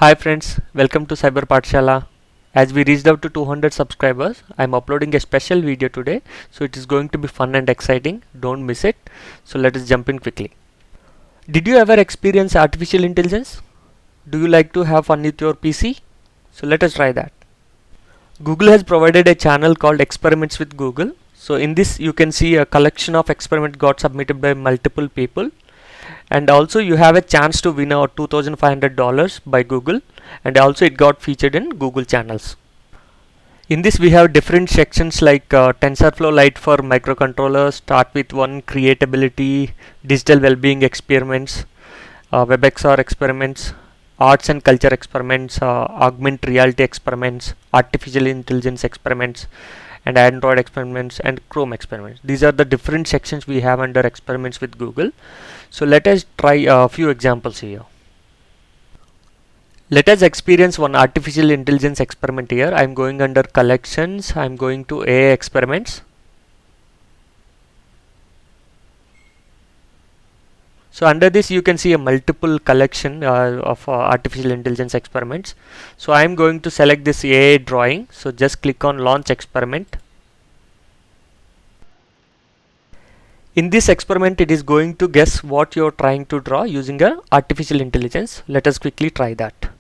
Hi friends, welcome to Cyber Pathshala. As we reached out to 200 subscribers, I am uploading a special video today, so it is going to be fun and exciting. Don't miss it. So let us jump in quickly. Did you ever experience artificial intelligence? Do you like to have fun with your PC? So let us try that. Google has provided a channel called Experiments with Google. So in this you can see a collection of experiments got submitted by multiple people, and also you have a chance to win our $2,500 by Google, and also it got featured in Google channels. In this we have different sections like TensorFlow Lite for microcontrollers, start with one, creatability, digital well-being experiments, WebXR experiments, arts and culture experiments, augmented reality experiments, artificial intelligence experiments, and Android experiments, and Chrome experiments. These are the different sections we have under experiments with Google. So let us try a few examples here. Let us experience one artificial intelligence experiment here. I am going under collections. I am going to AI experiments. So under this you can see a multiple collection of artificial intelligence experiments. So I am going to select this AI drawing. So just click on launch experiment. In this experiment it is going to guess what you are trying to draw using a artificial intelligence. Let us quickly try that.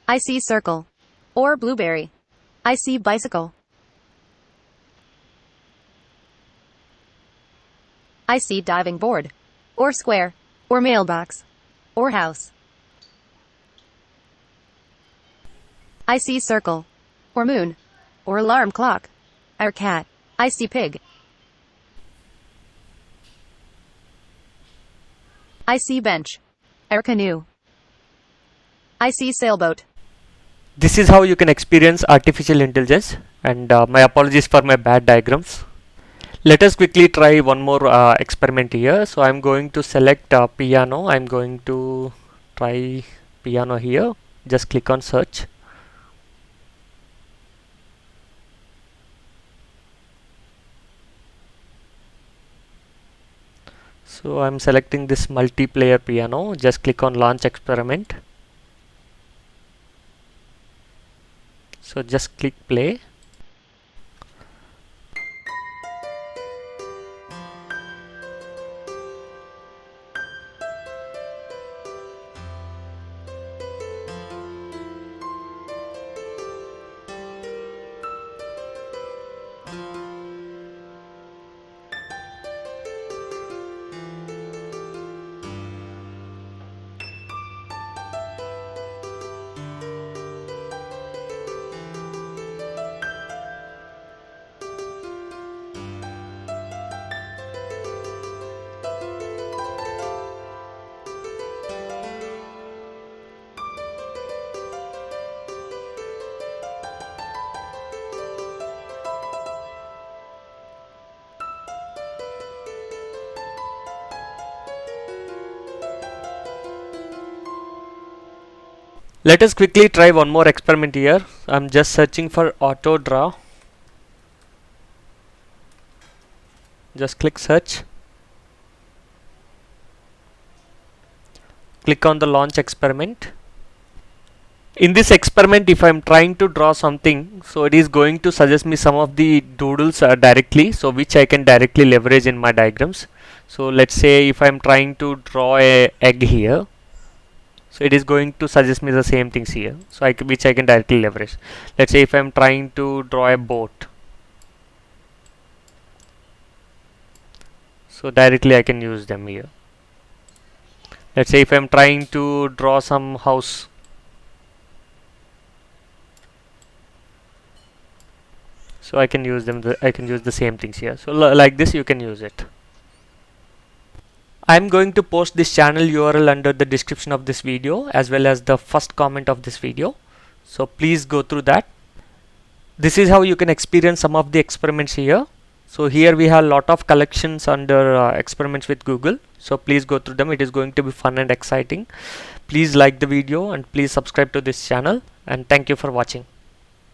I see circle or blueberry. I see bicycle. I see diving board or square or mailbox or house. I see circle or moon or alarm clock or cat. I see pig. I see bench or canoe. I see sailboat. This is how you can experience artificial intelligence, and my apologies for my bad diagrams. Let us quickly try one more experiment here. So I am going to select piano. I am going to try piano here. Just click on search. So I am selecting this multiplayer piano. Just click on launch experiment. So just click play. Let us quickly try one more experiment here. I'm just searching for auto draw. Just click search. Click on the launch experiment. In this experiment, if I'm trying to draw something, so it is going to suggest me some of the doodles directly, so which I can directly leverage in my diagrams. So let's say if I'm trying to draw a egg here, so it is going to suggest me the same things here, so which I can directly leverage. Let's say if I'm trying to draw a boat, so directly I can use them here. Let's say if I'm trying to draw some house, so I can use them. I can use the same things here. So like this you can use it. I'm going to post this channel URL under the description of this video as well as the first comment of this video. So please go through that. This is how you can experience some of the experiments here. So here we have a lot of collections under experiments with Google. So please go through them. It is going to be fun and exciting. Please like the video and please subscribe to this channel, and thank you for watching.